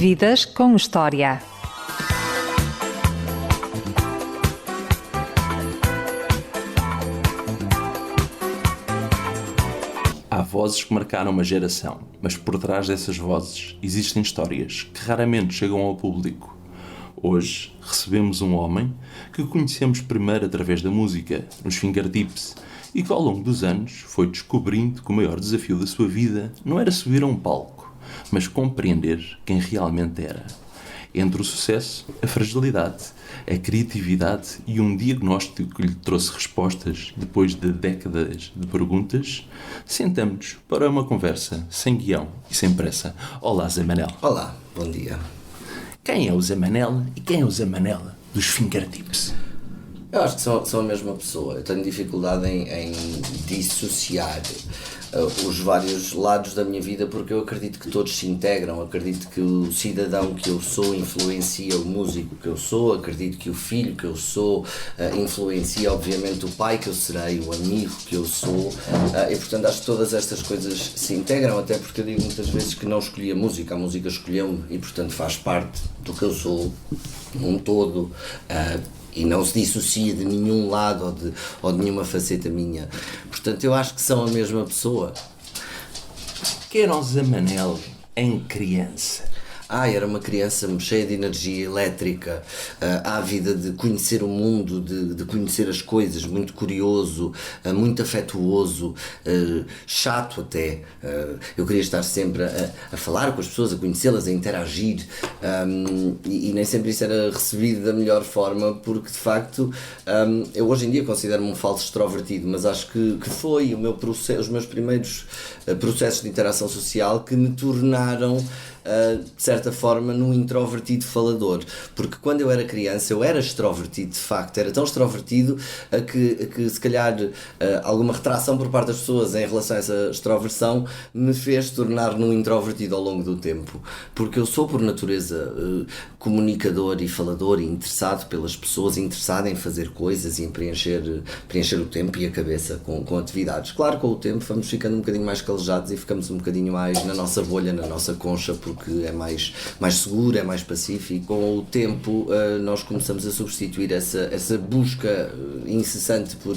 Vidas com História. Há vozes que marcaram uma geração, mas por trás dessas vozes existem histórias que raramente chegam ao público. Hoje recebemos um homem que conhecemos primeiro através da música, nos Fingertips, e que ao longo dos anos foi descobrindo que o maior desafio da sua vida não era subir a um palco, mas compreender quem realmente era. Entre o sucesso, a fragilidade, a criatividade e um diagnóstico que lhe trouxe respostas depois de décadas de perguntas, sentamos-nos para uma conversa sem guião e sem pressa. Olá, Zé Manel. Olá, bom dia. Quem é o Zé Manel e quem é o Zé Manel dos Fingertips? Eu acho que são a mesma pessoa. Eu tenho dificuldade em dissociar os vários lados da minha vida, porque eu acredito que todos se integram. Acredito que o cidadão que eu sou influencia o músico que eu sou. Acredito que o filho que eu sou influencia, obviamente, o pai que eu serei, o amigo que eu sou. E, portanto, acho que todas estas coisas se integram, até porque eu digo muitas vezes que não escolhi a música escolheu-me e, portanto, faz parte do que eu sou, um todo. E não se dissocia de nenhum lado ou de nenhuma faceta minha. Portanto, eu acho que são a mesma pessoa. Quem era o Zé Manel em criança? Era uma criança cheia de energia elétrica, ávida de conhecer o mundo, de conhecer as coisas, muito curioso, muito afetuoso, chato até. Eu queria estar sempre a falar com as pessoas, a conhecê-las, a interagir, e nem sempre isso era recebido da melhor forma, porque de facto eu hoje em dia considero-me um falso extrovertido, mas acho que foi os meus primeiros processos de interação social que me tornaram de certa forma num introvertido falador, porque quando eu era criança eu era extrovertido, de facto, era tão extrovertido que se calhar alguma retração por parte das pessoas em relação a essa extroversão me fez tornar num introvertido ao longo do tempo, porque eu sou por natureza comunicador e falador e interessado pelas pessoas, interessado em fazer coisas e em preencher o tempo e a cabeça com atividades. Claro, com o tempo vamos ficando um bocadinho mais calejados e ficamos um bocadinho mais na nossa bolha, na nossa concha, porque é mais seguro, é mais pacífico. Com o tempo nós começamos a substituir essa busca incessante por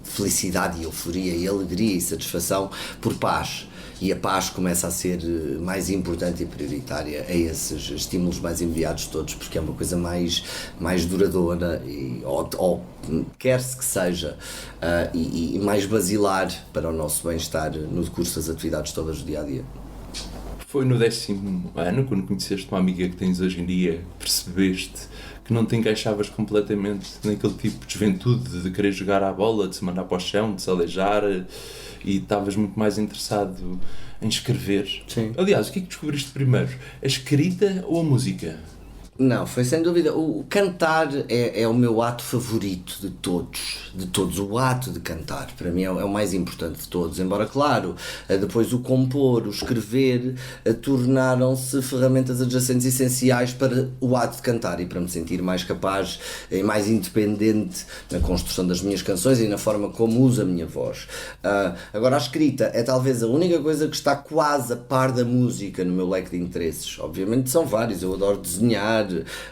felicidade e euforia e alegria e satisfação por paz. E a paz começa a ser mais importante e prioritária a esses estímulos mais imediatos todos, porque é uma coisa mais duradoura ou quer-se que seja e mais basilar para o nosso bem-estar no decurso das atividades todas do dia-a-dia. Foi no 10º ano, quando conheceste uma amiga que tens hoje em dia, percebeste que não te encaixavas completamente naquele tipo de juventude, de querer jogar à bola, de se mandar para o chão, de se aleijar, e estavas muito mais interessado em escrever. Sim. Aliás, o que é que descobriste primeiro? A escrita ou a música? Não, foi sem dúvida. O cantar é o meu ato favorito de todos. O ato de cantar, para mim, é o mais importante de todos. Embora, claro, depois o compor, o escrever, tornaram-se ferramentas adjacentes essenciais para o ato de cantar e para me sentir mais capaz e mais independente na construção das minhas canções e na forma como uso a minha voz. Agora, a escrita é talvez a única coisa que está quase a par da música no meu leque de interesses. Obviamente são vários. Eu adoro desenhar,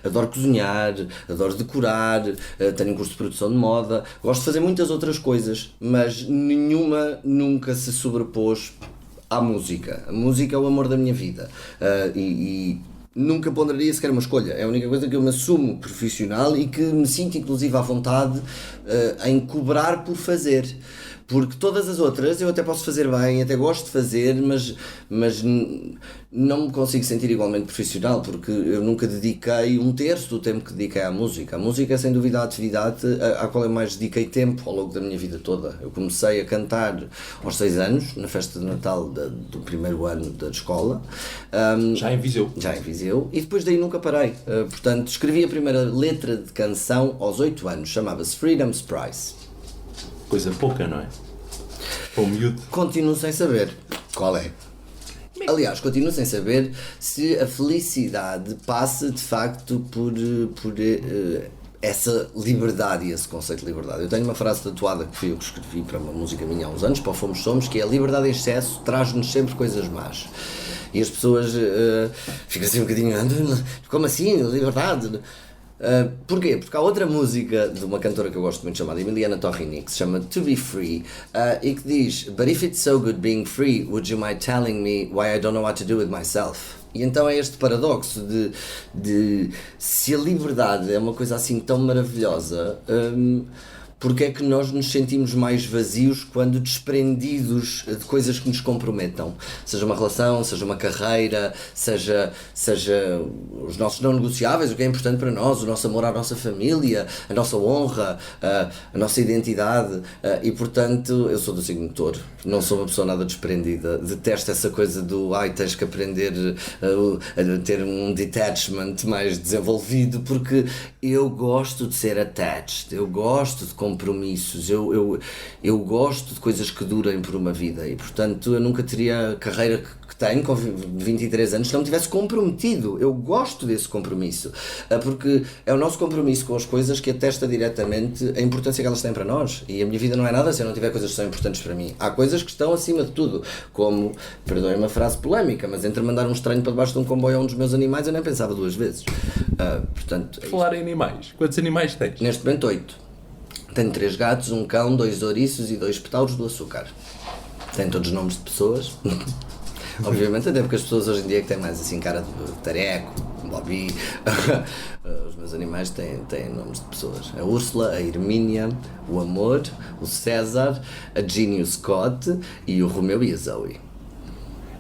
adoro cozinhar, adoro decorar, tenho um curso de produção de moda, gosto de fazer muitas outras coisas, mas nenhuma nunca se sobrepôs à música. A música é o amor da minha vida e nunca ponderaria sequer uma escolha. É a única coisa que eu me assumo profissional e que me sinto inclusive à vontade em cobrar por fazer. Porque todas as outras eu até posso fazer bem, até gosto de fazer, mas não me consigo sentir igualmente profissional, porque eu nunca dediquei um terço do tempo que dediquei à música. A música é sem dúvida a atividade à qual eu mais dediquei tempo ao longo da minha vida toda. Eu comecei a cantar aos 6 anos, na festa de Natal do primeiro ano da escola. Já em Viseu. E depois daí nunca parei. Portanto, escrevi a primeira letra de canção aos 8 anos, chamava-se Freedom's Prize. Coisa pouca, não é? Para o miúdo. Continuo sem saber qual é. Aliás, continuo sem saber se a felicidade passa de facto por essa liberdade e esse conceito de liberdade. Eu tenho uma frase tatuada que fui eu que escrevi para uma música minha há uns anos, para o Fomos Somos, que é: a liberdade em excesso traz-nos sempre coisas más. E as pessoas ficam assim um bocadinho, como assim, liberdade? Porquê? Porque há outra música de uma cantora que eu gosto muito chamada Emiliana Torrini, que se chama To Be Free, e que diz: But if it's so good being free, would you mind telling me why I don't know what to do with myself? E então é este paradoxo de se a liberdade é uma coisa assim tão maravilhosa, porque é que nós nos sentimos mais vazios quando desprendidos de coisas que nos comprometam, seja uma relação, seja uma carreira, seja os nossos não negociáveis, o que é importante para nós, o nosso amor à nossa família, a nossa honra, a nossa identidade, e portanto eu sou do signo de Touro, não sou uma pessoa nada desprendida, detesto essa coisa do tens que aprender a ter um detachment mais desenvolvido, porque eu gosto de ser attached, eu gosto de compromissos, eu gosto de coisas que durem por uma vida, e portanto eu nunca teria a carreira que tenho com 23 anos se não me tivesse comprometido. Eu gosto desse compromisso, porque é o nosso compromisso com as coisas que atesta diretamente a importância que elas têm para nós, e a minha vida não é nada se eu não tiver coisas que são importantes para mim. Há coisas que estão acima de tudo, como, perdoem uma frase polémica, mas entre mandar um estranho para debaixo de um comboio a um dos meus animais eu nem pensava duas vezes. Portanto, Falar em animais, quantos animais tens? Neste momento 8. Tenho 3 gatos, um cão, 2 ouriços e 2 petauros do açúcar. Tenho todos os nomes de pessoas. Obviamente, até porque as pessoas hoje em dia que têm mais assim cara de tareco, Bobby. Os meus animais têm nomes de pessoas. A Úrsula, a Hermínia, o Amor, o César, a Ginny, o Scott e o Romeu e a Zoe.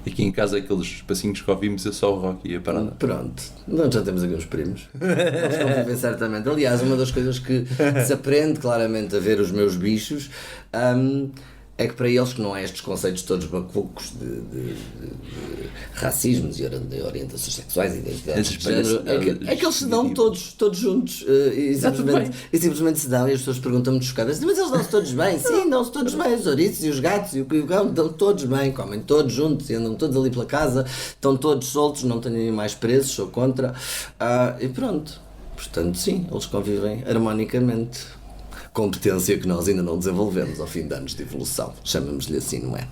Aqui em casa, aqueles espacinhos que ouvimos, é só o Rocky e a parada. Pronto, nós já temos aqui uns primos. Eles convivem certamente. Aliás, uma das coisas que se aprende claramente a ver os meus bichos é que para eles, que não há estes conceitos todos bacucos de racismos e orientações sexuais e identidades de género, é que eles se dão todos juntos e simplesmente se dão, e as pessoas perguntam-me chocadas: mas eles dão-se todos bem? Sim, dão-se todos bem, os ouriços e os gatos e o cão dão todos bem, comem todos juntos e andam todos ali pela casa, estão todos soltos, não têm animais presos, sou contra, e pronto. Portanto, sim, eles convivem harmonicamente. Competência que nós ainda não desenvolvemos ao fim de anos de evolução, chamamos-lhe assim, não é?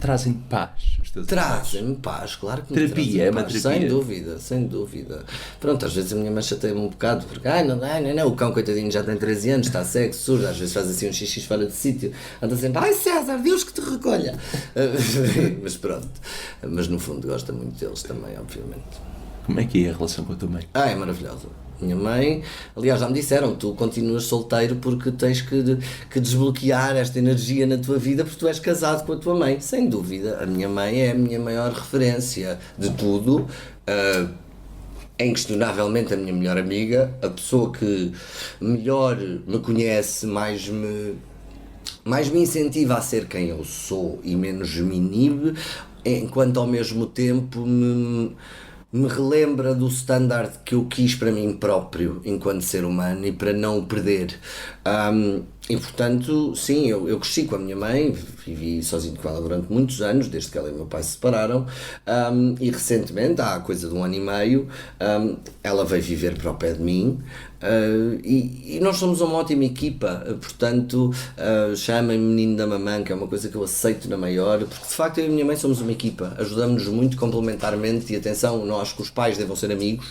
Trazem paz os teus Trazem-me paz, claro que me terapia, é uma paz, terapia. sem dúvida. Pronto, às vezes a minha mãe chateia-me um bocado, porque não, o cão coitadinho já tem 13 anos, está cego, surdo, às vezes faz assim um xixi fora de sítio, anda sempre: ai César, Deus que te recolha. Mas pronto, mas no fundo gosta muito deles também, obviamente. Como é que é a relação com a tua mãe? É maravilhosa. Minha mãe, aliás, já me disseram: tu continuas solteiro porque tens que desbloquear esta energia na tua vida porque tu és casado com a tua mãe. Sem dúvida, a minha mãe é a minha maior referência de tudo, é inquestionavelmente a minha melhor amiga, a pessoa que melhor me conhece, mais me incentiva a ser quem eu sou e menos me inibe, enquanto ao mesmo tempo me relembra do standard que eu quis para mim próprio enquanto ser humano e para não o perder. E portanto, sim, eu cresci com a minha mãe, vivi sozinho com ela durante muitos anos, desde que ela e meu pai se separaram, e recentemente, há coisa de 1 ano e meio, ela veio viver para o pé de mim, e nós somos uma ótima equipa, portanto, chamem-me menino da mamã, que é uma coisa que eu aceito na maior, porque de facto eu e a minha mãe somos uma equipa, ajudamos-nos muito complementarmente, e atenção, não acho que os pais devam ser amigos,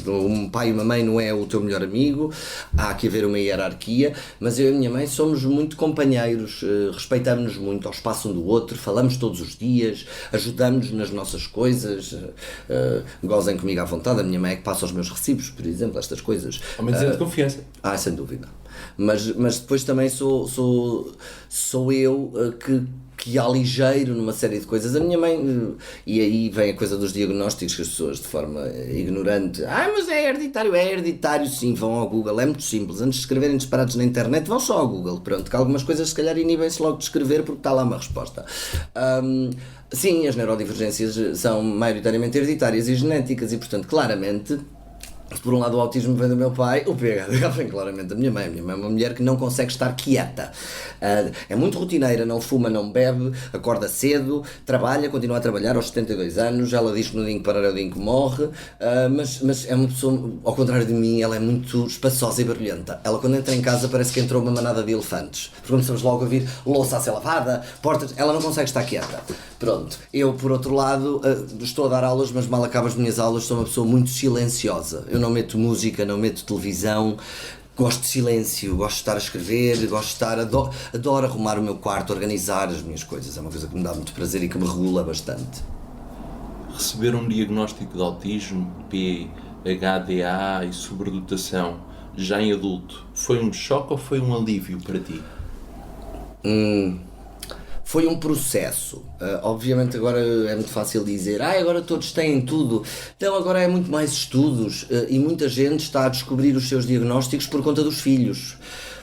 um pai e uma mãe não é o teu melhor amigo, há que haver uma hierarquia, mas eu e a minha mãe somos muito companheiros, respeitamos-nos muito ao espaço um do outro, falamos todos os dias, ajudamos-nos nas nossas coisas, gozem comigo à vontade. A minha mãe é que passa os meus recibos, por exemplo, estas coisas. Ao menos é de confiança. Sem dúvida. Mas depois também sou eu que aligeiro numa série de coisas. A minha mãe, e aí vem a coisa dos diagnósticos, que as pessoas de forma ignorante: mas é hereditário, sim, vão ao Google, é muito simples, antes de escreverem disparados na internet, vão só ao Google, pronto, que algumas coisas se calhar inibem-se logo de escrever porque está lá uma resposta. Sim, as neurodivergências são maioritariamente hereditárias e genéticas, e portanto claramente Se por um lado o autismo vem do meu pai, o PHD vem claramente da minha mãe. A minha mãe é uma mulher que não consegue estar quieta. É muito rotineira, não fuma, não bebe, acorda cedo, trabalha, continua a trabalhar aos 72 anos. Ela diz que no dia que parar é o dia que morre, mas é uma pessoa, ao contrário de mim, ela é muito espaçosa e barulhenta. Ela, quando entra em casa, parece que entrou uma manada de elefantes. Porque começamos logo a ouvir louça a ser lavada, portas. Ela não consegue estar quieta. Pronto. Eu, por outro lado, estou a dar aulas, mas mal acabo as minhas aulas, sou uma pessoa muito silenciosa. Eu não meto música, não meto televisão, gosto de silêncio, gosto de estar a escrever, gosto de estar, adoro arrumar o meu quarto, organizar as minhas coisas, é uma coisa que me dá muito prazer e que me regula bastante. Receber um diagnóstico de autismo, PHDA e sobredotação, já em adulto, foi um choque ou foi um alívio para ti? Foi um processo. Obviamente agora é muito fácil dizer agora todos têm tudo. Então agora é muito mais estudos e muita gente está a descobrir os seus diagnósticos por conta dos filhos.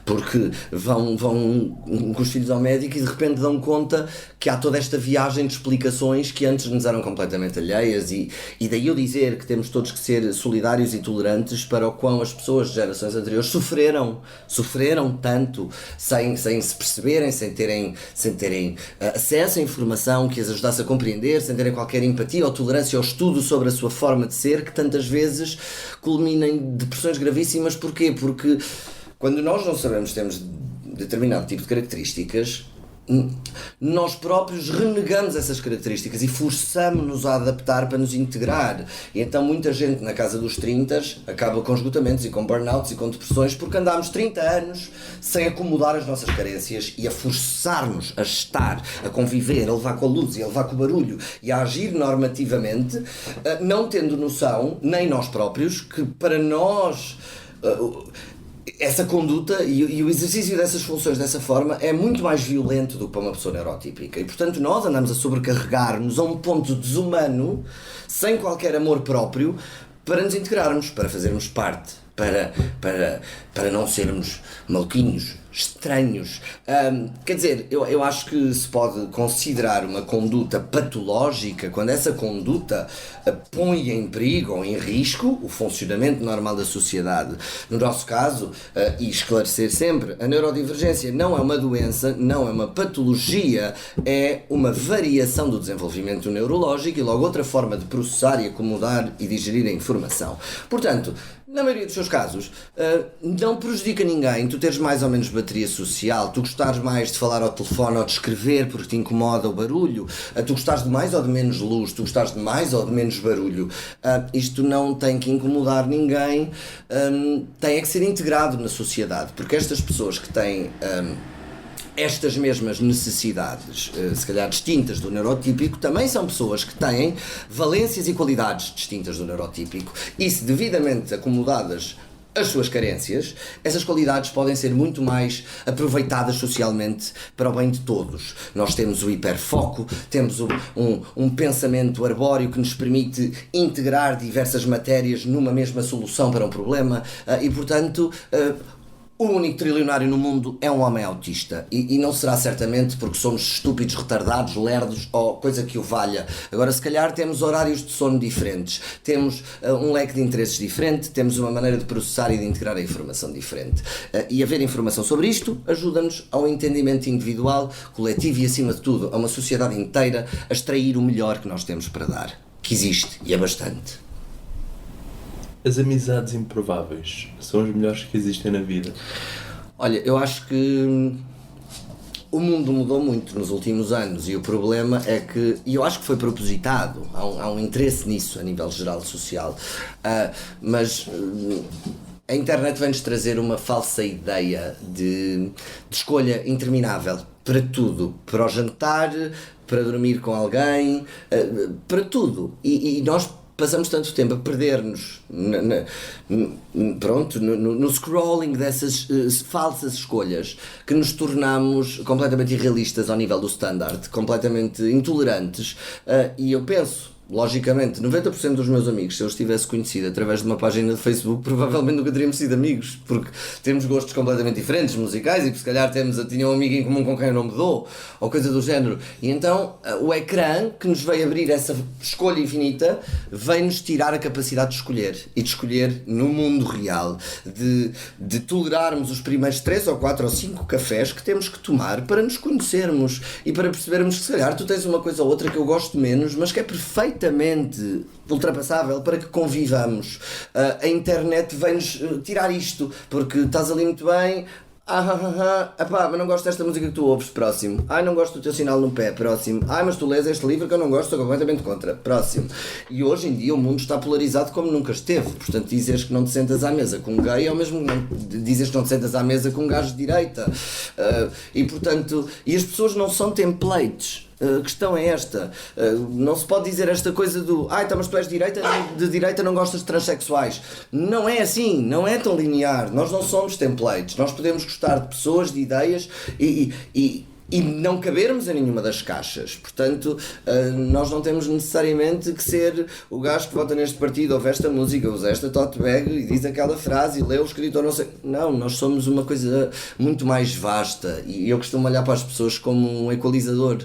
Porque vão com os filhos ao médico e de repente dão conta que há toda esta viagem de explicações que antes nos eram completamente alheias e daí eu dizer que temos todos que ser solidários e tolerantes para o quão as pessoas de gerações anteriores sofreram tanto sem se perceberem, sem terem acesso à informação que as ajudasse a compreender, sem terem qualquer empatia ou tolerância ou estudo sobre a sua forma de ser, que tantas vezes culmina em depressões gravíssimas. Porquê? Porque quando nós não sabemos que temos determinado tipo de características, nós próprios renegamos essas características e forçamos-nos a adaptar para nos integrar. E então muita gente na casa dos 30 acaba com esgotamentos e com burnouts e com depressões porque andámos 30 anos sem acomodar as nossas carências e a forçar-nos a estar, a conviver, a levar com a luz e a levar com o barulho e a agir normativamente, não tendo noção, nem nós próprios, que para nós essa conduta e o exercício dessas funções dessa forma é muito mais violento do que para uma pessoa neurotípica e portanto nós andamos a sobrecarregar-nos a um ponto desumano, sem qualquer amor próprio, para nos integrarmos, para fazermos parte, para não sermos maluquinhos, estranhos. Quer dizer, eu acho que se pode considerar uma conduta patológica quando essa conduta põe em perigo ou em risco o funcionamento normal da sociedade. No nosso caso, e esclarecer sempre, a neurodivergência não é uma doença, não é uma patologia, é uma variação do desenvolvimento neurológico e logo outra forma de processar e acomodar e digerir a informação. Portanto, na maioria dos seus casos, não prejudica ninguém tu teres mais ou menos bateria social, tu gostares mais de falar ao telefone ou de escrever porque te incomoda o barulho, tu gostares de mais ou de menos luz, tu gostares de mais ou de menos barulho. Isto não tem que incomodar ninguém, tem é que ser integrado na sociedade, porque estas pessoas que têm estas mesmas necessidades, se calhar distintas do neurotípico, também são pessoas que têm valências e qualidades distintas do neurotípico e, se devidamente acomodadas as suas carências, essas qualidades podem ser muito mais aproveitadas socialmente para o bem de todos. Nós temos o hiperfoco, temos um pensamento arbóreo que nos permite integrar diversas matérias numa mesma solução para um problema e, portanto, o único trilionário no mundo é um homem autista e não será certamente porque somos estúpidos, retardados, lerdos ou coisa que o valha. Agora, se calhar temos horários de sono diferentes, temos um leque de interesses diferente, temos uma maneira de processar e de integrar a informação diferente. E haver informação sobre isto ajuda-nos ao entendimento individual, coletivo e, acima de tudo, a uma sociedade inteira a extrair o melhor que nós temos para dar, que existe e é bastante. As amizades improváveis são as melhores que existem na vida? Olha, eu acho que o mundo mudou muito nos últimos anos e o problema é que, e eu acho que foi propositado, há um interesse nisso a nível geral social, mas a internet vem-nos trazer uma falsa ideia de escolha interminável para tudo, para o jantar, para dormir com alguém, para tudo, e nós passamos tanto tempo a perder-nos no scrolling dessas falsas escolhas que nos tornamos completamente irrealistas ao nível do standard, completamente intolerantes, e eu penso logicamente, 90% dos meus amigos, se eu os tivesse conhecido através de uma página de Facebook, provavelmente nunca teríamos sido amigos, porque temos gostos completamente diferentes, musicais, e se calhar tinha um amigo em comum com quem eu não me dou, ou coisa do género. E então o ecrã, que nos veio abrir essa escolha infinita, veio-nos tirar a capacidade de escolher, e de escolher no mundo real, de tolerarmos os primeiros 3 ou 4 ou 5 cafés que temos que tomar para nos conhecermos, e para percebermos que se calhar tu tens uma coisa ou outra que eu gosto menos, mas que é perfeitamente ultrapassável para que convivamos. A internet vem-nos tirar isto, porque estás ali muito bem, mas não gosto desta música que tu ouves, próximo. Não gosto do teu sinal no pé, próximo. Mas tu lês este livro que eu não gosto, estou completamente contra, próximo. E hoje em dia o mundo está polarizado como nunca esteve. Portanto, dizeres que não te sentas à mesa com um gay é o mesmo que dizeres que não te sentas à mesa com um gajo de direita. E portanto, as pessoas não são templates. A questão é esta, não se pode dizer esta coisa do mas tu és de direita, não gostas de transexuais. Não é assim, não é tão linear. Nós não somos templates, nós podemos gostar de pessoas, de ideias e não cabermos em nenhuma das caixas. Portanto, nós não temos necessariamente que ser o gajo que vota neste partido, ouve esta música, usa esta tote bag e diz aquela frase e lê o escritor, não sei. Não, nós somos uma coisa muito mais vasta, e eu costumo olhar para as pessoas como um equalizador.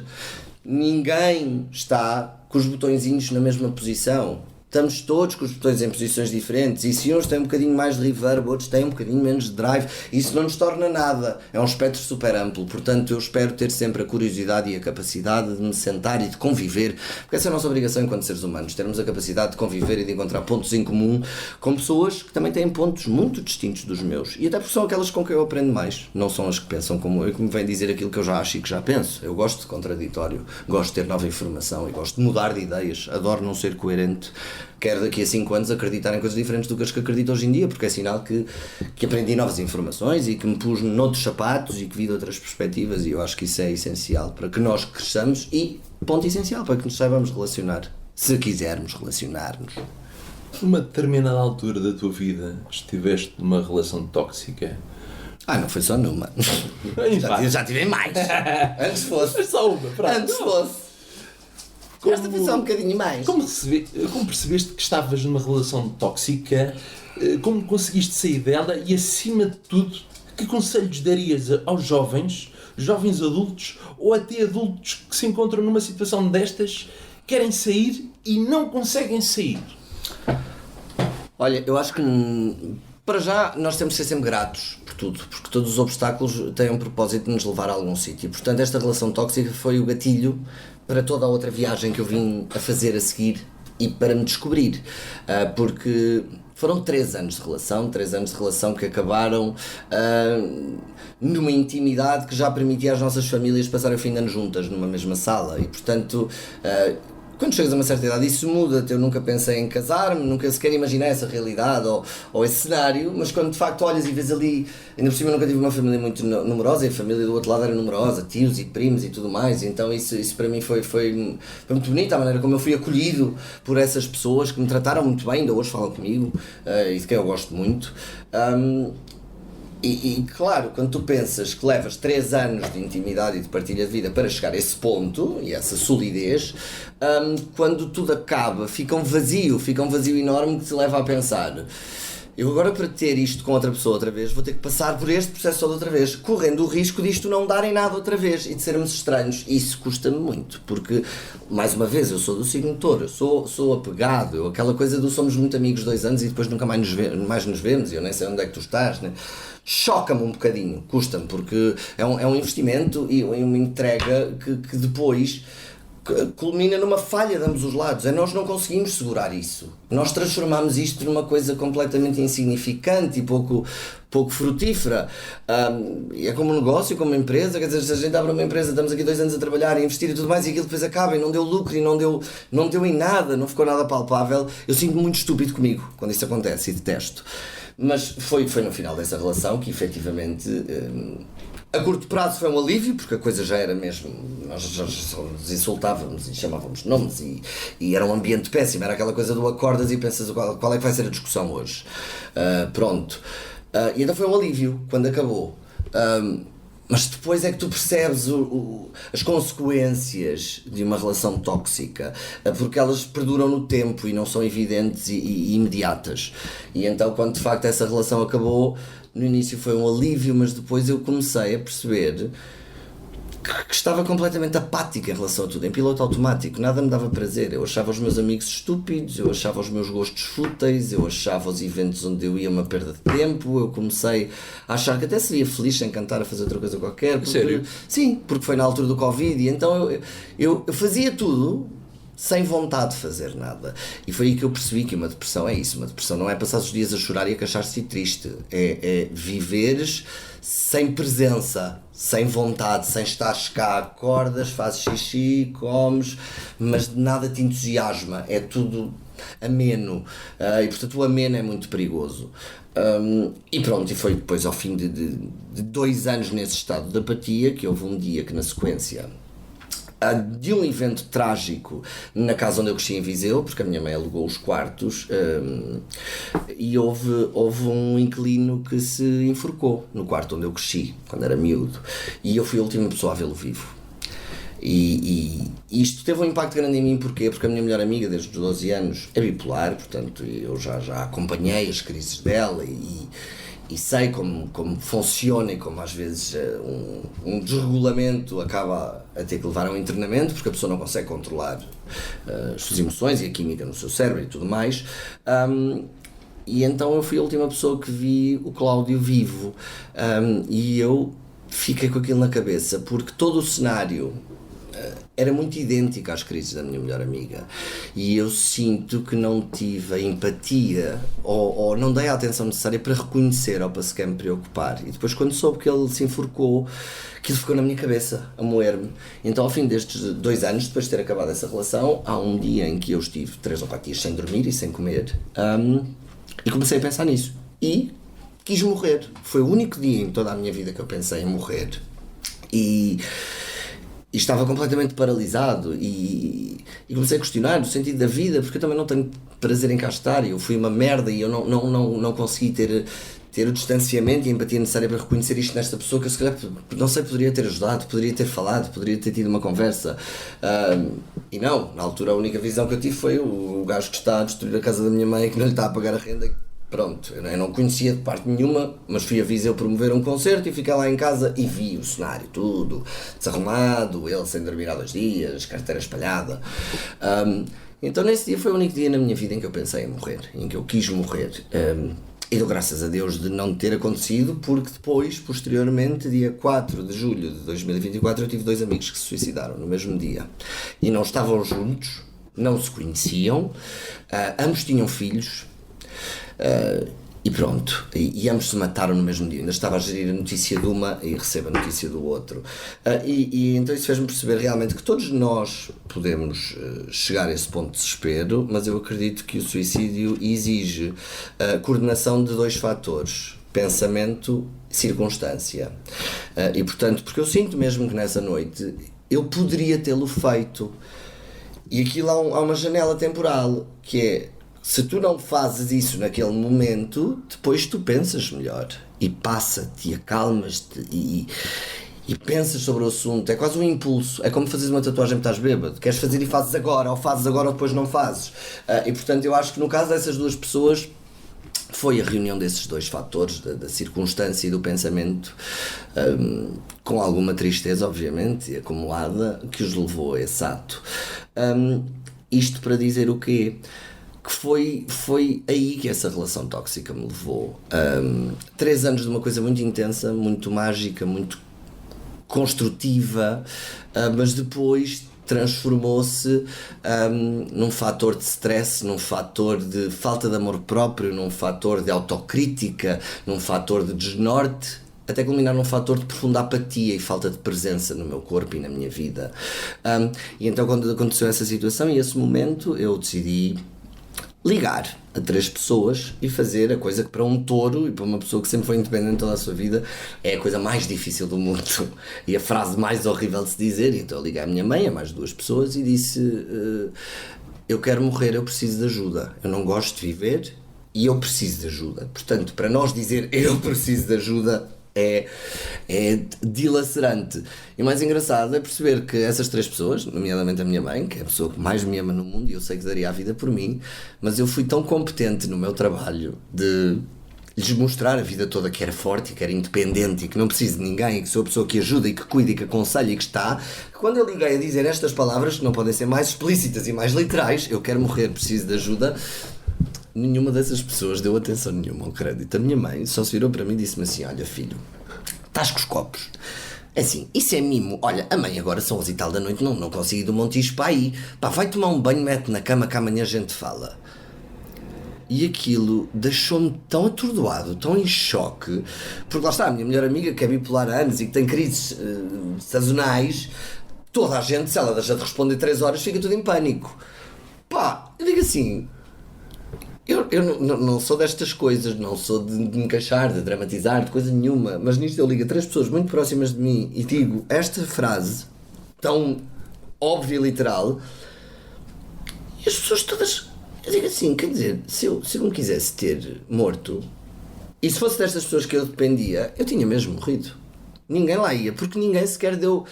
Ninguém está com os botõezinhos na mesma posição. Estamos todos com os botões em posições diferentes, e se uns têm um bocadinho mais de reverb, outros têm um bocadinho menos de drive, isso não nos torna nada, é um espectro super amplo. Portanto, eu espero ter sempre a curiosidade e a capacidade de me sentar e de conviver, porque essa é a nossa obrigação enquanto seres humanos, termos a capacidade de conviver e de encontrar pontos em comum com pessoas que também têm pontos muito distintos dos meus, e até porque são aquelas com quem eu aprendo mais, não são as que pensam como eu, que me vêm dizer aquilo que eu já acho e que já penso. Eu gosto de contraditório, gosto de ter nova informação e gosto de mudar de ideias, adoro não ser coerente. Quero daqui a 5 anos acreditar em coisas diferentes do que as que acredito hoje em dia, porque é sinal que aprendi novas informações e que me pus noutros sapatos e que vi de outras perspectivas, e eu acho que isso é essencial para que nós cresçamos e, ponto essencial, para que nos saibamos relacionar, se quisermos relacionar-nos. Numa determinada altura da tua vida estiveste numa relação tóxica? Não foi só numa. já tive mais. Antes fosse. Só uma, pronto. Antes fosse. Esta foi só um bocadinho mais. Como percebeste que estavas numa relação tóxica? Como conseguiste sair dela? E, acima de tudo, que conselhos darias aos jovens adultos, ou até adultos que se encontram numa situação destas, querem sair e não conseguem sair? Olha, eu acho que para já nós temos de ser sempre gratos por tudo, porque todos os obstáculos têm um propósito de nos levar a algum sítio. Portanto, esta relação tóxica foi o gatilho para toda a outra viagem que eu vim a fazer a seguir e para me descobrir, porque foram 3 anos de relação que acabaram numa intimidade que já permitia às nossas famílias passarem o fim de ano juntas numa mesma sala, e portanto quando chegas a uma certa idade isso muda. Eu nunca pensei em casar-me, nunca sequer imaginei essa realidade ou esse cenário, mas quando de facto olhas e vês ali, ainda por cima nunca tive uma família muito numerosa, e a família do outro lado era numerosa, tios e primos e tudo mais, então isso para mim foi muito bonito, a maneira como eu fui acolhido por essas pessoas que me trataram muito bem, ainda hoje falam comigo, e de quem eu gosto muito. E claro, quando tu pensas que levas 3 anos de intimidade e de partilha de vida para chegar a esse ponto e essa solidez, quando tudo acaba, fica um vazio enorme que te leva a pensar: eu agora, para ter isto com outra pessoa outra vez, vou ter que passar por este processo todo outra vez, correndo o risco disto não dar em nada outra vez e de sermos estranhos. Isso custa-me muito, porque, mais uma vez, eu sou do signo de Touro, eu sou apegado, aquela coisa do somos muito amigos 2 anos e depois nunca mais nos vemos, e eu nem sei onde é que tu estás, né? Choca-me um bocadinho, custa-me, porque é um investimento e uma entrega que depois culmina numa falha de ambos os lados. Nós não conseguimos segurar isso, nós transformamos isto numa coisa completamente insignificante e pouco frutífera. É como um negócio, como uma empresa, quer dizer, se a gente abre uma empresa, estamos aqui 2 anos a trabalhar e investir e tudo mais, e aquilo depois acaba e não deu lucro e não deu em nada, não ficou nada palpável. Eu sinto-me muito estúpido comigo quando isso acontece e detesto. Mas foi no final dessa relação que efetivamente a curto prazo foi um alívio, porque a coisa já era mesmo, nós já nos insultávamos e chamávamos nomes e era um ambiente péssimo, era aquela coisa do acordas e pensas qual é que vai ser a discussão hoje. E então foi um alívio quando acabou. Mas depois é que tu percebes as consequências de uma relação tóxica, porque elas perduram no tempo e não são evidentes e imediatas. E então, quando de facto essa relação acabou, no início foi um alívio, mas depois eu comecei a perceber que estava completamente apática em relação a tudo, em piloto automático, nada me dava prazer. Eu achava os meus amigos estúpidos, eu achava os meus gostos fúteis, eu achava os eventos onde eu ia uma perda de tempo, eu comecei a achar que até seria feliz sem cantar a fazer outra coisa qualquer. Porque, sério? Sim, porque foi na altura do Covid e então eu fazia tudo sem vontade de fazer nada. E foi aí que eu percebi que uma depressão é isso. Uma depressão não é passar os dias a chorar e a queixar-se triste. É viveres sem presença, sem vontade, sem estares cá, acordas, fazes xixi, comes, mas nada te entusiasma. É tudo ameno. E portanto o ameno é muito perigoso. E pronto, e foi depois ao fim de 2 anos nesse estado de apatia que houve um dia que na sequência de um evento trágico na casa onde eu cresci em Viseu, porque a minha mãe alugou os quartos, e houve um inquilino que se enforcou no quarto onde eu cresci, quando era miúdo, e eu fui a última pessoa a vê-lo vivo. E isto teve um impacto grande em mim, porquê? Porque a minha melhor amiga desde os 12 anos é bipolar, portanto eu já acompanhei as crises dela e sei como funciona e como às vezes um desregulamento acaba a ter que levar a um internamento, porque a pessoa não consegue controlar as suas emoções e a química no seu cérebro e tudo mais. E então eu fui a última pessoa que vi o Cláudio vivo, e eu fiquei com aquilo na cabeça, porque todo o cenário era muito idêntico às crises da minha melhor amiga e eu sinto que não tive a empatia ou não dei a atenção necessária para reconhecer ou para sequer me preocupar. E depois, quando soube que ele se enforcou, aquilo ficou na minha cabeça a moer-me. Então, ao fim destes 2 anos, depois de ter acabado essa relação, há um dia em que eu estive 3 ou 4 dias sem dormir e sem comer, e comecei a pensar nisso e quis morrer. Foi o único dia em toda a minha vida que eu pensei em morrer e estava completamente paralisado e comecei a questionar o sentido da vida, porque eu também não tenho prazer em cá estar, eu fui uma merda e eu não consegui ter o distanciamento e a empatia necessária para reconhecer isto nesta pessoa que eu se calhar, não sei, poderia ter ajudado, poderia ter falado, poderia ter tido uma conversa, e não, na altura a única visão que eu tive foi o gajo que está a destruir a casa da minha mãe, que não lhe está a pagar a renda. Pronto, eu não conhecia de parte nenhuma, mas fui a Viseu promover um concerto e fiquei lá em casa e vi o cenário tudo desarrumado, ele sem dormir há 2 dias, carteira espalhada. Então nesse dia foi o único dia na minha vida em que eu pensei em morrer, em que eu quis morrer. E dou graças a Deus de não ter acontecido, porque depois, posteriormente, dia 4 de julho de 2024, eu tive 2 amigos que se suicidaram no mesmo dia. E não estavam juntos, não se conheciam, ambos tinham filhos. E pronto, e ambos se mataram no mesmo dia. Ainda estava a gerir a notícia de uma e recebo a notícia do outro, e então isso fez-me perceber realmente que todos nós podemos chegar a esse ponto de desespero, mas eu acredito que o suicídio exige a coordenação de 2 fatores: pensamento e circunstância. E portanto, porque eu sinto mesmo que nessa noite eu poderia tê-lo feito, e aquilo há uma janela temporal que é: se tu não fazes isso naquele momento, depois tu pensas melhor e passa-te e acalmas-te e pensas sobre o assunto. É quase um impulso, é como fazeres uma tatuagem porque estás bêbado, queres fazer e fazes agora, ou fazes agora ou depois não fazes. E portanto eu acho que no caso dessas 2 pessoas foi a reunião desses 2 fatores, da circunstância e do pensamento, com alguma tristeza obviamente acumulada, que os levou a esse ato. Isto para dizer o quê? Que foi aí que essa relação tóxica me levou. 3 anos de uma coisa muito intensa, muito mágica, muito construtiva, mas depois transformou-se num fator de stress, num fator de falta de amor próprio, num fator de autocrítica, num fator de desnorte, até culminar num fator de profunda apatia e falta de presença no meu corpo e na minha vida. E então, quando aconteceu essa situação e esse momento, eu decidi ligar a 3 pessoas e fazer a coisa que para um touro e para uma pessoa que sempre foi independente toda a sua vida é a coisa mais difícil do mundo e a frase mais horrível de se dizer. Então eu liguei à minha mãe, a mais 2 pessoas, e disse: eu quero morrer, eu preciso de ajuda, eu não gosto de viver e eu preciso de ajuda. Portanto, para nós dizer eu preciso de ajuda é dilacerante. E o mais engraçado é perceber que essas 3 pessoas, nomeadamente a minha mãe, que é a pessoa que mais me ama no mundo e eu sei que daria a vida por mim, mas eu fui tão competente no meu trabalho de lhes mostrar a vida toda que era forte e que era independente e que não preciso de ninguém e que sou a pessoa que ajuda e que cuida e que aconselha e que está, que quando eu liguei a dizer estas palavras, que não podem ser mais explícitas e mais literais, eu quero morrer, preciso de ajuda, nenhuma dessas pessoas deu atenção nenhuma ao crédito. A minha mãe só se virou para mim e disse-me assim: olha filho, estás com os copos. É assim, isso é mimo. Olha, a mãe agora são 11 e tal da noite, não consigo ir do Montijo para aí. Pá, vai tomar um banho, mete na cama que amanhã a gente fala. E aquilo deixou-me tão atordoado, tão em choque, porque lá está, a minha melhor amiga que é bipolar há anos e que tem crises sazonais, toda a gente, se ela deixa de responder 3 horas, fica tudo em pânico. Pá, eu digo assim, eu não sou destas coisas, não sou de me queixar, de dramatizar, de coisa nenhuma, mas nisto eu ligo a 3 pessoas muito próximas de mim e digo esta frase tão óbvia e literal, e as pessoas todas... Eu digo assim, quer dizer, se eu me quisesse ter morto, e se fosse destas pessoas que eu dependia, eu tinha mesmo morrido. Ninguém lá ia, porque ninguém sequer deu...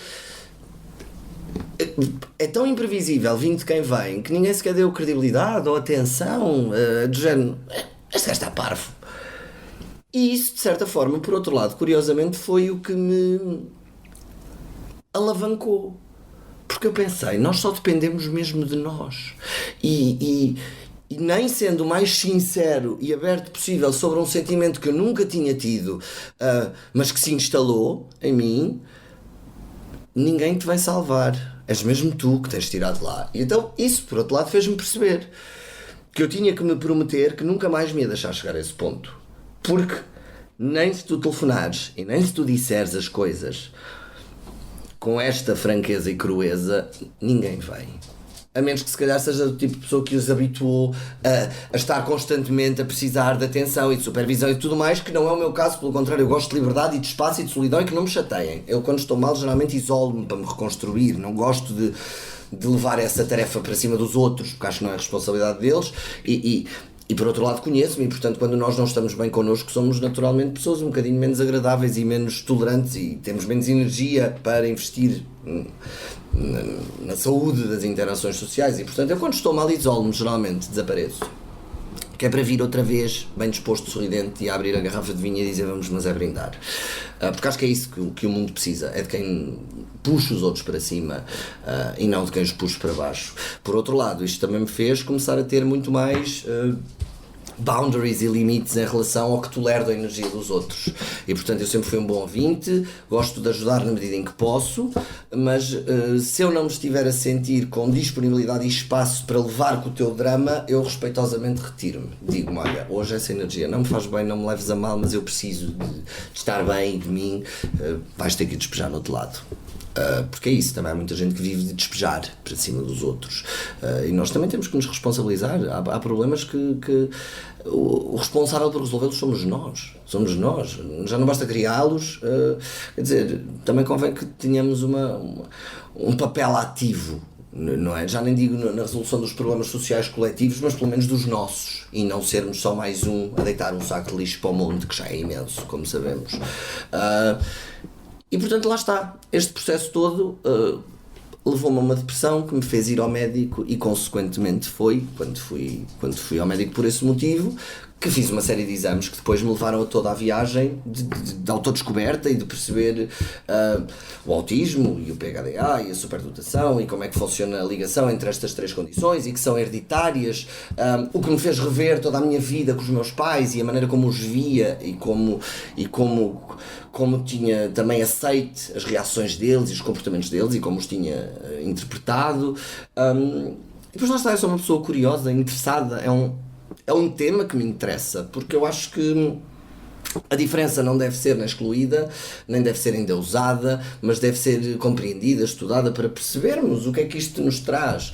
É tão imprevisível vindo de quem vem, que ninguém sequer deu credibilidade ou atenção, do género, este gajo está parvo. E isso, de certa forma, por outro lado, curiosamente, foi o que me alavancou. Porque eu pensei, nós só dependemos mesmo de nós. E nem sendo o mais sincero e aberto possível sobre um sentimento que eu nunca tinha tido, mas que se instalou em mim, ninguém te vai salvar. És mesmo tu que tens tirado lá. E então isso, por outro lado, fez-me perceber que eu tinha que me prometer que nunca mais me ia deixar chegar a esse ponto. Porque nem se tu telefonares e nem se tu disseres as coisas com esta franqueza e crueza, ninguém vem. A menos que se calhar seja do tipo de pessoa que os habituou a estar constantemente a precisar de atenção e de supervisão e tudo mais, que não é o meu caso, pelo contrário, eu gosto de liberdade e de espaço e de solidão e que não me chateiem. Eu, quando estou mal, geralmente isolo-me para me reconstruir, não gosto de levar essa tarefa para cima dos outros, porque acho que não é responsabilidade deles, e por outro lado conheço-me, e portanto quando nós não estamos bem connosco somos naturalmente pessoas um bocadinho menos agradáveis e menos tolerantes e temos menos energia para investir na saúde das interações sociais, e portanto eu quando estou mal isolo-me, geralmente desapareço, que é para vir outra vez bem disposto, sorridente, e a abrir a garrafa de vinho e dizer vamos, mas é brindar, porque acho que é isso que o mundo precisa, é de quem puxa os outros para cima, e não de quem os puxa para baixo. Por outro lado, isto também me fez começar a ter muito mais boundaries e limites em relação ao que tolero da energia dos outros, e portanto eu sempre fui um bom ouvinte, gosto de ajudar na medida em que posso, mas se eu não me estiver a sentir com disponibilidade e espaço para levar com o teu drama, eu respeitosamente retiro-me, digo-me, olha, hoje essa energia não me faz bem, não me leves a mal, mas eu preciso de estar bem e de mim, vais ter que despejar no outro lado. Porque é isso, também há muita gente que vive de despejar para cima dos outros, e nós também temos que nos responsabilizar. Há problemas que o responsável por resolvê-los somos nós, já não basta criá-los, quer dizer, também convém que tenhamos um papel ativo, não é? Já nem digo na resolução dos problemas sociais coletivos, mas pelo menos dos nossos, e não sermos só mais um a deitar um saco de lixo para o mundo, que já é imenso, como sabemos. E portanto lá está, este processo todo levou-me a uma depressão que me fez ir ao médico, e consequentemente foi, quando fui ao médico por esse motivo, que fiz uma série de exames que depois me levaram a toda a viagem de autodescoberta e de perceber o autismo e o PHDA e a superdotação e como é que funciona a ligação entre estas 3 condições e que são hereditárias, o que me fez rever toda a minha vida com os meus pais e a maneira como os via e como tinha também aceite as reações deles e os comportamentos deles e como os tinha interpretado. E depois lá está, eu sou uma pessoa curiosa, interessada, é um tema que me interessa, porque eu acho que a diferença não deve ser nem excluída, nem deve ser endeusada, mas deve ser compreendida, estudada, para percebermos o que é que isto nos traz.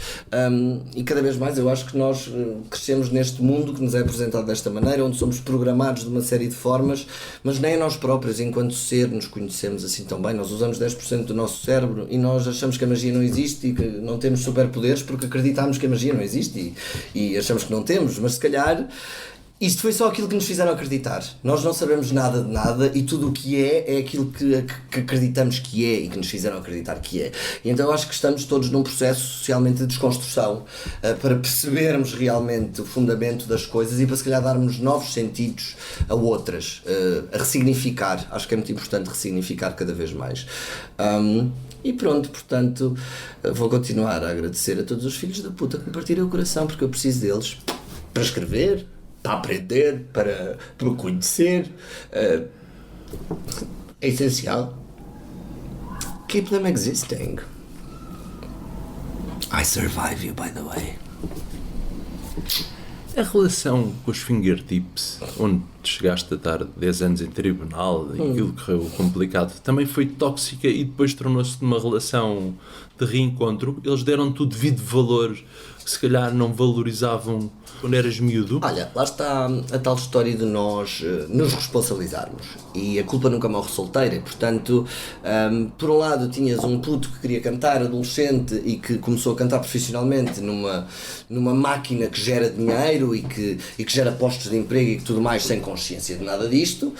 E cada vez mais eu acho que nós crescemos neste mundo que nos é apresentado desta maneira, onde somos programados de uma série de formas, mas nem nós próprios, enquanto ser, nos conhecemos assim tão bem. Nós usamos 10% do nosso cérebro e nós achamos que a magia não existe e que não temos superpoderes porque acreditamos que a magia não existe e achamos que não temos, mas se calhar isto foi só aquilo que nos fizeram acreditar. Nós não sabemos nada de nada e tudo o que é aquilo que acreditamos que é e que nos fizeram acreditar que é. E então eu acho que estamos todos num processo socialmente de desconstrução para percebermos realmente o fundamento das coisas e para se calhar darmos novos sentidos a outras, a ressignificar. Acho que é muito importante ressignificar cada vez mais. E pronto, portanto, vou continuar a agradecer a todos os filhos da puta que me partiram o coração, porque eu preciso deles para escrever, para aprender, para me conhecer. É essencial. Keep them existing. I survive you, by the way. A relação com os fingertips, onde chegaste a estar 10 anos em tribunal e aquilo correu complicado, também foi tóxica e depois tornou-se numa relação de reencontro. Eles deram-te o devido valor que se calhar não valorizavam quando eras miúdo? Olha, lá está a tal história de nós nos responsabilizarmos e a culpa nunca morre solteira. Portanto, por um lado tinhas um puto que queria cantar, adolescente, e que começou a cantar profissionalmente numa máquina que gera dinheiro e que gera postos de emprego e que tudo mais, sem consciência de nada disto.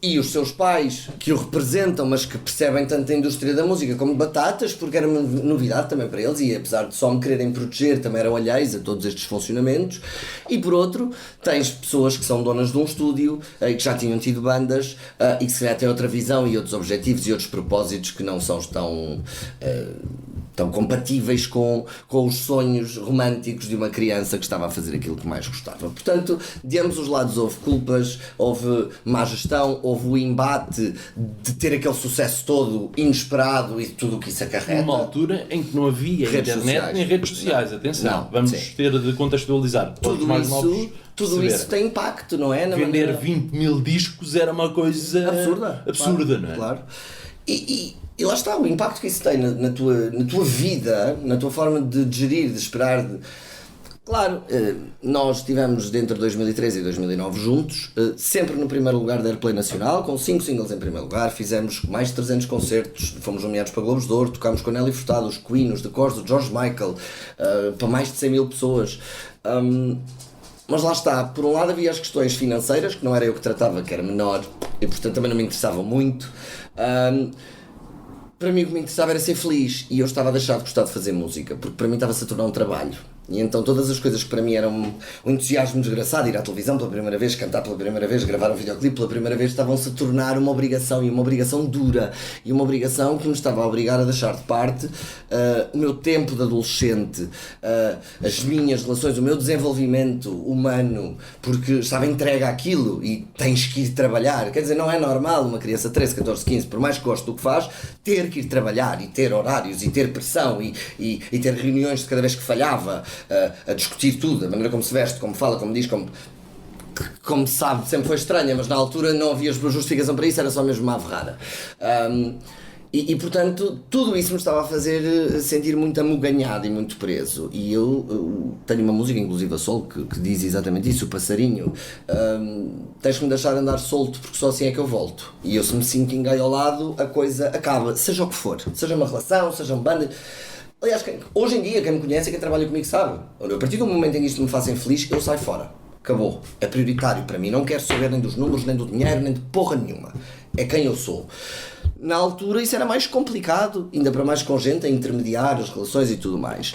E os seus pais, que o representam, mas que percebem tanto a indústria da música como batatas, porque era uma novidade também para eles, e apesar de só me quererem proteger, também eram alheios a todos estes funcionamentos. E por outro, tens pessoas que são donas de um estúdio, e que já tinham tido bandas, e que se calhar têm outra visão e outros objetivos e outros propósitos que não são tão compatíveis com os sonhos românticos de uma criança que estava a fazer aquilo que mais gostava. Portanto, de ambos os lados houve culpas, houve má gestão, houve o embate de ter aquele sucesso todo inesperado e tudo o que isso acarreta. Numa altura em que não havia redes internet sociais. nem redes sociais, atenção, Não, vamos sim. ter de contextualizar. Tudo isso tem impacto, não é? Vender 20 mil discos era uma coisa absurda, claro, não é? Claro. E lá está, o impacto que isso tem na tua vida, na tua forma de gerir, de esperar. Claro, nós estivemos dentro de 2013 e 2009 juntos, sempre no primeiro lugar da Airplay Nacional, com 5 singles em primeiro lugar, fizemos mais de 300 concertos, fomos nomeados para Globos de Ouro, tocámos com a Nelly Furtado, os Queen, os The Corrs, o George Michael, para mais de 100 mil pessoas. Mas lá está, por um lado havia as questões financeiras, que não era eu que tratava, que era menor, e portanto também não me interessavam muito. Para mim o que me interessava era ser feliz, e eu estava a deixar de gostar de fazer música, porque para mim estava-se a tornar um trabalho. E então todas as coisas que para mim eram um entusiasmo desgraçado, ir à televisão pela primeira vez, cantar pela primeira vez, gravar um videoclipe pela primeira vez, estavam-se a tornar uma obrigação, e uma obrigação dura, e uma obrigação que me estava a obrigar a deixar de parte o meu tempo de adolescente, as minhas relações, o meu desenvolvimento humano, porque estava entregue àquilo e tens que ir trabalhar. Quer dizer, não é normal uma criança de 13, 14, 15, por mais que goste do que faz, ter que ir trabalhar e ter horários e ter pressão e ter reuniões de cada vez que falhava, a discutir tudo, a maneira como se veste, como fala, como diz, como se sabe, sempre foi estranha, mas na altura não havia justificação para isso, era só mesmo uma averrada. E portanto, tudo isso me estava a fazer sentir muito amuganhado e muito preso. E eu tenho uma música, inclusive a solo, que diz exatamente isso, o passarinho. Tens que me deixar andar solto, porque só assim é que eu volto. E eu, se me sinto engaiolado, a coisa acaba, seja o que for, seja uma relação, seja uma banda. Aliás, hoje em dia, quem me conhece e quem trabalha comigo sabe. A partir do momento em que isto me faz infeliz, eu saio fora. Acabou. É prioritário para mim. Não quero saber nem dos números, nem do dinheiro, nem de porra nenhuma. É quem eu sou. Na altura isso era mais complicado, ainda para mais com gente a intermediar as relações e tudo mais.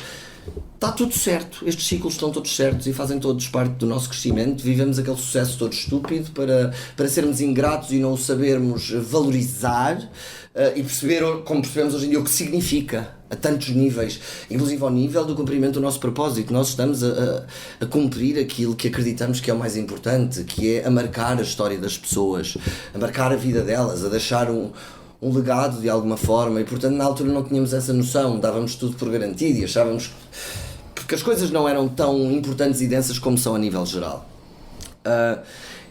Está tudo certo, estes ciclos estão todos certos e fazem todos parte do nosso crescimento. Vivemos aquele sucesso todo estúpido para sermos ingratos e não o sabermos valorizar e perceber, como percebemos hoje em dia, o que significa a tantos níveis, inclusive ao nível do cumprimento do nosso propósito. Nós estamos a cumprir aquilo que acreditamos que é o mais importante, que é a marcar a história das pessoas, a marcar a vida delas, a deixar um legado de alguma forma, e portanto na altura não tínhamos essa noção, dávamos tudo por garantido e achávamos que as coisas não eram tão importantes e densas como são a nível geral.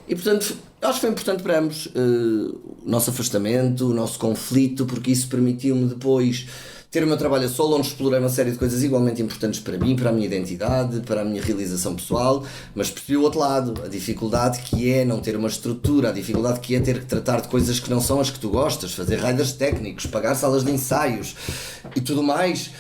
E portanto acho que foi importante para ambos o nosso afastamento, o nosso conflito, porque isso permitiu-me depois ter o meu trabalho a solo, onde explorei uma série de coisas igualmente importantes para mim, para a minha identidade, para a minha realização pessoal, mas percebi o outro lado, a dificuldade que é não ter uma estrutura, a dificuldade que é ter que tratar de coisas que não são as que tu gostas, fazer riders técnicos, pagar salas de ensaios e tudo mais.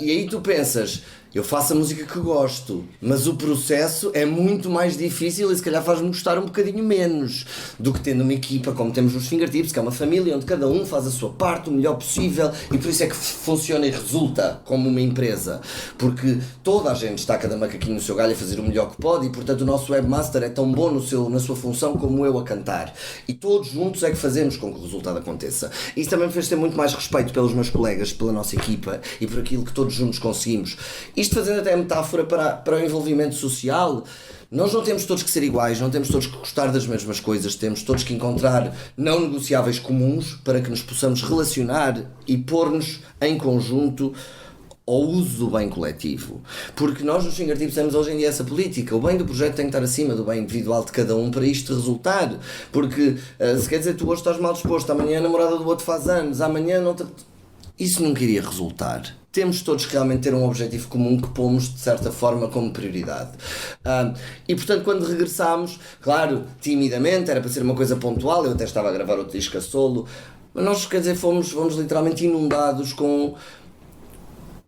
E aí tu pensas, Eu faço a música que gosto, mas o processo é muito mais difícil e se calhar faz-me gostar um bocadinho menos do que tendo uma equipa como temos nos Fingertips, que é uma família onde cada um faz a sua parte o melhor possível e por isso é que funciona e resulta como uma empresa, porque toda a gente está cada macaquinho no seu galho a fazer o melhor que pode e portanto o nosso webmaster é tão bom na sua função como eu a cantar e todos juntos é que fazemos com que o resultado aconteça. Isso também me fez ter muito mais respeito pelos meus colegas, pela nossa equipa e por aquilo que todos juntos conseguimos. Isto fazendo até a metáfora para o envolvimento social. Nós não temos todos que ser iguais, não temos todos que gostar das mesmas coisas, temos todos que encontrar não negociáveis comuns para que nos possamos relacionar e pôr-nos em conjunto ao uso do bem coletivo. Porque nós nos Fingertips temos hoje em dia essa política, o bem do projeto tem que estar acima do bem individual de cada um para isto resultar. Porque se quer dizer, tu hoje estás mal disposto, amanhã a namorada do outro faz anos, amanhã não te... Isso nunca iria resultar. Temos todos que realmente ter um objetivo comum que pomos de certa forma como prioridade. E portanto quando regressámos, claro, timidamente, era para ser uma coisa pontual, eu até estava a gravar outro disco a solo, mas nós, quer dizer, fomos literalmente inundados com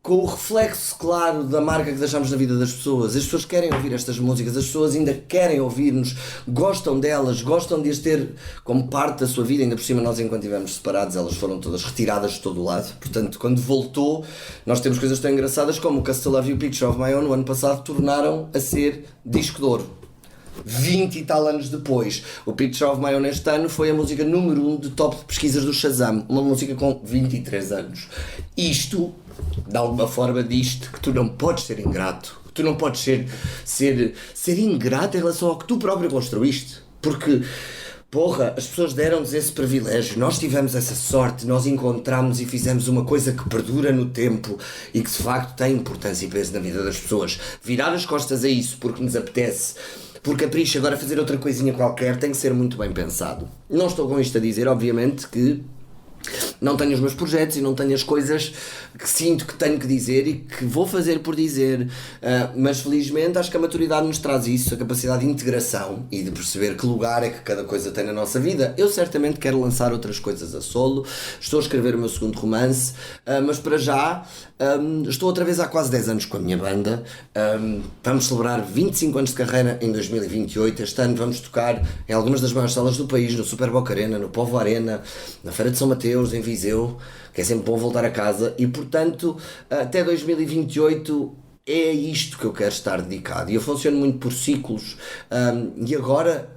o reflexo claro da marca que deixamos na vida das pessoas. As pessoas querem ouvir estas músicas, as pessoas ainda querem ouvir-nos, gostam delas, gostam de as ter como parte da sua vida. Ainda por cima nós, enquanto estivemos separados, elas foram todas retiradas de todo o lado. Portanto, quando voltou, nós temos coisas tão engraçadas como o Still Love You, Picture of My Own, no ano passado, tornaram a ser disco de ouro. 20 e tal anos depois. O Picture of My Own este ano foi a música número 1 de top de pesquisas do Shazam, uma música com 23 anos. Isto, de alguma forma, diz-te que tu não podes ser ingrato, que tu não podes ser ingrato em relação ao que tu próprio construíste, porque porra, as pessoas deram-nos esse privilégio, nós tivemos essa sorte, nós encontramos e fizemos uma coisa que perdura no tempo e que de facto tem importância e peso na vida das pessoas. Virar as costas a isso porque nos apetece, por capricho, agora fazer outra coisinha qualquer, tem que ser muito bem pensado. Não estou com isto a dizer, obviamente, que não tenho os meus projetos e não tenho as coisas que sinto que tenho que dizer e que vou fazer por dizer, mas felizmente acho que a maturidade nos traz isso, a capacidade de integração e de perceber que lugar é que cada coisa tem na nossa vida. Eu certamente quero lançar outras coisas a solo, estou a escrever o meu segundo romance, mas para já estou outra vez há quase 10 anos com a minha banda. Vamos celebrar 25 anos de carreira em 2028. Este ano vamos tocar em algumas das maiores salas do país, no Super Boca Arena, no Povo Arena, na Feira de São Mateus, em Viseu, que é sempre bom voltar a casa e portanto até 2028 é isto que eu quero estar dedicado e eu funciono muito por ciclos, e agora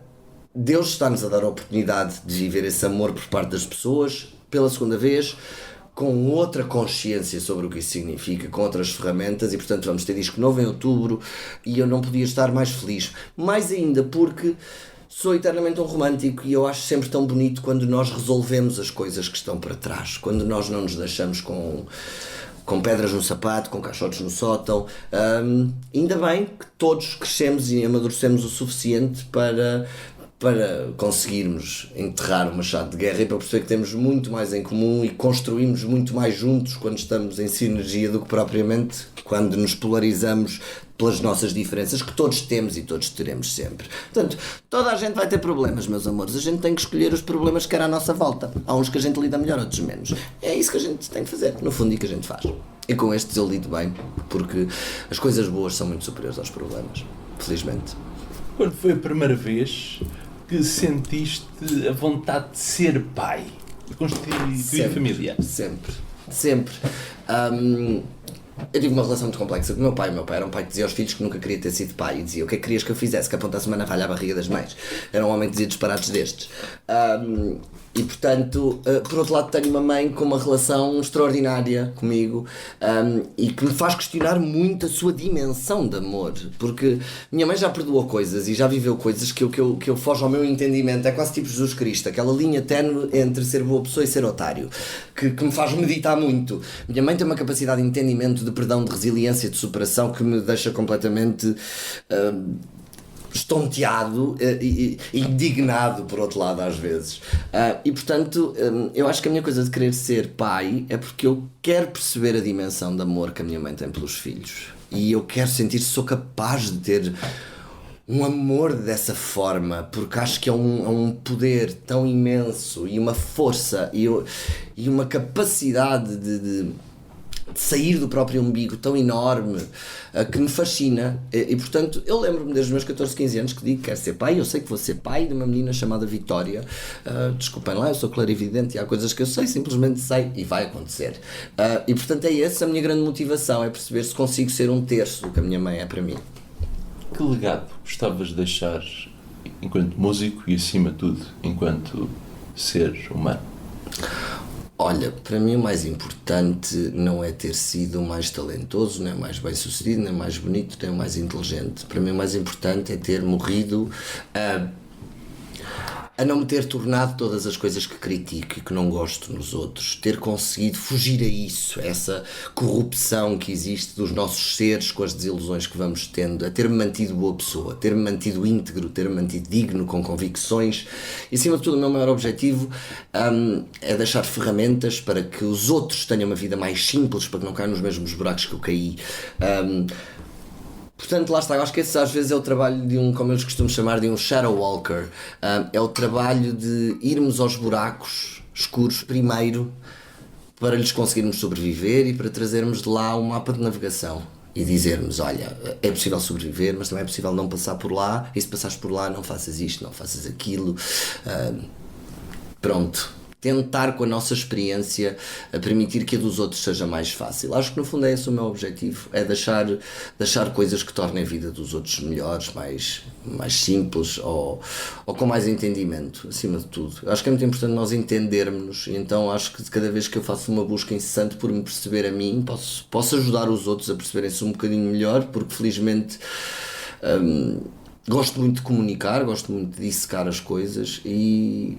Deus está-nos a dar a oportunidade de viver esse amor por parte das pessoas pela segunda vez, com outra consciência sobre o que isso significa, com outras ferramentas e portanto vamos ter disco novo em outubro e eu não podia estar mais feliz, mais ainda porque sou eternamente um romântico e eu acho sempre tão bonito quando nós resolvemos as coisas que estão para trás, quando nós não nos deixamos com pedras no sapato, com caixotes no sótão. Ainda bem que todos crescemos e amadurecemos o suficiente para conseguirmos enterrar o machado de guerra e para perceber que temos muito mais em comum e construímos muito mais juntos quando estamos em sinergia do que propriamente quando nos polarizamos pelas nossas diferenças que todos temos e todos teremos sempre. Portanto, toda a gente vai ter problemas, meus amores. A gente tem que escolher os problemas que quer à nossa volta. Há uns que a gente lida melhor, outros menos. É isso que a gente tem que fazer, no fundo, e que a gente faz. E com estes eu lido bem, porque as coisas boas são muito superiores aos problemas, felizmente. Quando foi a primeira vez que sentiste a vontade de ser pai? De constituir família? Sempre. Eu tive uma relação muito complexa com o meu pai. O meu pai era um pai que dizia aos filhos que nunca queria ter sido pai e dizia: o que é que querias que eu fizesse? Que apontasse uma navalha à barriga das mães. Era um homem que dizia disparates destes. E portanto, por outro lado, tenho uma mãe com uma relação extraordinária comigo, e que me faz questionar muito a sua dimensão de amor, porque minha mãe já perdoou coisas e já viveu coisas que eu foge ao meu entendimento. É quase tipo Jesus Cristo, aquela linha ténue entre ser boa pessoa e ser otário, que me faz meditar muito. Minha mãe tem uma capacidade de entendimento, de perdão, de resiliência, de superação que me deixa completamente estonteado e indignado, por outro lado, às vezes. E portanto, eu acho que a minha coisa de querer ser pai é porque eu quero perceber a dimensão de amor que a minha mãe tem pelos filhos e eu quero sentir se sou capaz de ter um amor dessa forma, porque acho que é um poder tão imenso e uma força e uma capacidade de sair do próprio umbigo tão enorme, que me fascina. E portanto, eu lembro-me desde os meus 14, 15 anos que digo que quero ser pai. Eu sei que vou ser pai de uma menina chamada Vitória. Desculpem lá, eu sou clarividente e há coisas que eu sei, simplesmente sei e vai acontecer. E portanto é essa a minha grande motivação, é perceber se consigo ser um terço do que a minha mãe é para mim. Que legado gostavas de deixar enquanto músico e, acima de tudo, enquanto ser humano? Olha, para mim o mais importante não é ter sido o mais talentoso, nem o mais bem sucedido, nem o mais bonito, nem o mais inteligente. Para mim o mais importante é ter morrido a não me ter tornado todas as coisas que critico e que não gosto nos outros, ter conseguido fugir a isso, essa corrupção que existe dos nossos seres com as desilusões que vamos tendo, a ter-me mantido boa pessoa, ter-me mantido íntegro, ter-me mantido digno, com convicções. E acima de tudo o meu maior objetivo é deixar ferramentas para que os outros tenham uma vida mais simples, para que não caiam nos mesmos buracos que eu caí. Portanto, lá está, eu acho que esse às vezes é o trabalho de como eu costumo chamar, de um shadow walker. É o trabalho de irmos aos buracos escuros primeiro para lhes conseguirmos sobreviver e para trazermos de lá um mapa de navegação e dizermos, olha, é possível sobreviver, mas também é possível não passar por lá, e se passares por lá não faças isto, não faças aquilo. Pronto. Tentar com a nossa experiência a permitir que a dos outros seja mais fácil. Acho que no fundo é esse o meu objetivo, é deixar coisas que tornem a vida dos outros melhores, mais simples ou com mais entendimento, acima de tudo. Acho que é muito importante nós entendermos, e então acho que cada vez que eu faço uma busca incessante por me perceber a mim, posso ajudar os outros a perceberem-se um bocadinho melhor, porque felizmente gosto muito de comunicar, gosto muito de dissecar as coisas e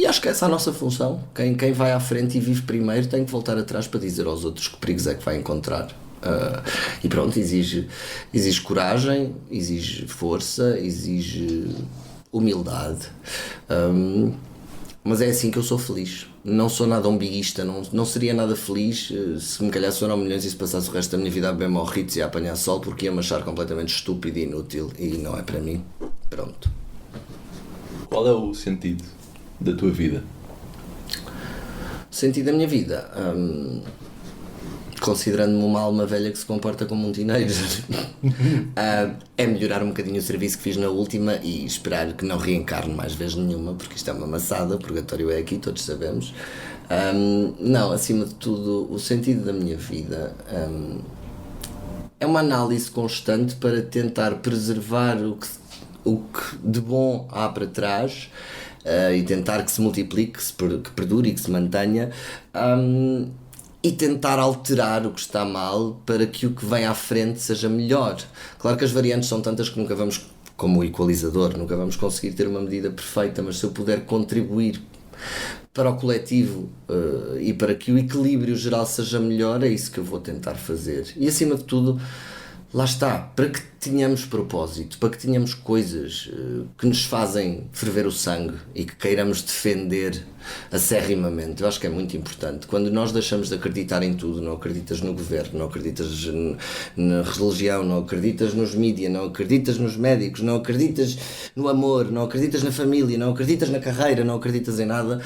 acho que essa é a nossa função. Quem vai à frente e vive primeiro tem que voltar atrás para dizer aos outros que perigos é que vai encontrar. E pronto, exige coragem, exige força, exige humildade. Mas é assim que eu sou feliz. Não sou nada umbiguista, não seria nada feliz se me calhasse eram milhões e se passasse o resto da minha vida a beber morritos e a apanhar sol, porque ia-me achar completamente estúpido e inútil, e não é para mim. Pronto. Qual é o sentido da tua vida? O sentido da minha vida, considerando-me uma alma velha que se comporta como um teenager, é melhorar um bocadinho o serviço que fiz na última e esperar que não reencarne mais vez nenhuma, porque isto é uma maçada, o purgatório é aqui, todos sabemos. Não, acima de tudo, o sentido da minha vida é uma análise constante para tentar preservar o que de bom há para trás, e tentar que se multiplique, que perdure e que se mantenha, e tentar alterar o que está mal para que o que vem à frente seja melhor. Claro que as variantes são tantas que nunca vamos, como o equalizador, nunca vamos conseguir ter uma medida perfeita, mas se eu puder contribuir para o coletivo e para que o equilíbrio geral seja melhor, é isso que eu vou tentar fazer. E acima de tudo, lá está, para que tenhamos propósito, para que tenhamos coisas que nos fazem ferver o sangue e que queiramos defender acerrimamente. Eu acho que é muito importante. Quando nós deixamos de acreditar em tudo, não acreditas no governo, não acreditas na religião, não acreditas nos mídias, não acreditas nos médicos, não acreditas no amor, não acreditas na família, não acreditas na carreira, não acreditas em nada.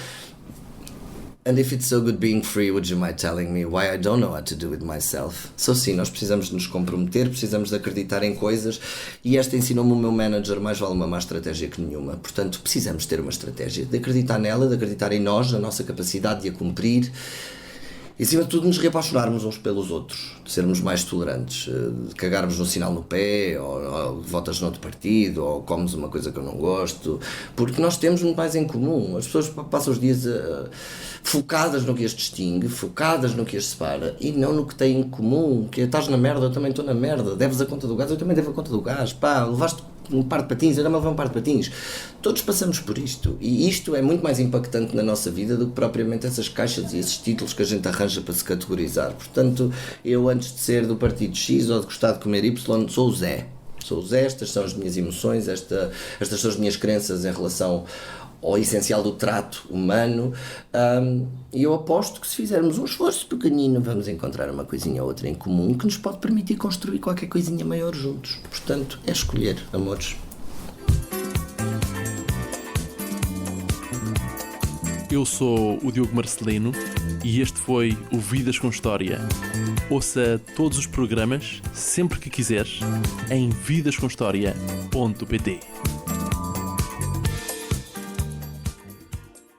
And if it's so good being free, would you mind telling me why I don't know what to do with myself? So sim, nós precisamos de nos comprometer, precisamos de acreditar em coisas, e esta ensinou-me o meu manager, mais vale uma má estratégia que nenhuma. Portanto, precisamos ter uma estratégia, de acreditar nela, de acreditar em nós, na nossa capacidade de a cumprir, e acima de tudo nos reapaixonarmos uns pelos outros, de sermos mais tolerantes, de cagarmos no sinal no pé, ou votas noutro partido, ou comes uma coisa que eu não gosto, porque nós temos muito mais em comum. As pessoas passam os dias focadas no que as distingue, focadas no que as separa, e não no que têm em comum, que estás na merda, eu também estou na merda, deves a conta do gás, eu também devo a conta do gás, pá, levaste um par de patins, eu também levo um par de patins. Todos passamos por isto, e isto é muito mais impactante na nossa vida do que propriamente essas caixas e esses títulos que a gente arranja para se categorizar. Portanto, eu antes de ser do partido X ou de gostar de comer Y, sou o Zé. Sou o Zé, estas são as minhas emoções, estas são as minhas crenças em relação ao essencial do trato humano, e eu aposto que se fizermos um esforço pequenino vamos encontrar uma coisinha ou outra em comum que nos pode permitir construir qualquer coisinha maior juntos. Portanto, é escolher, amores. Eu sou o Diogo Marcelino e este foi o Vidas com História. Ouça todos os programas, sempre que quiseres, em vidascomhistoria.pt.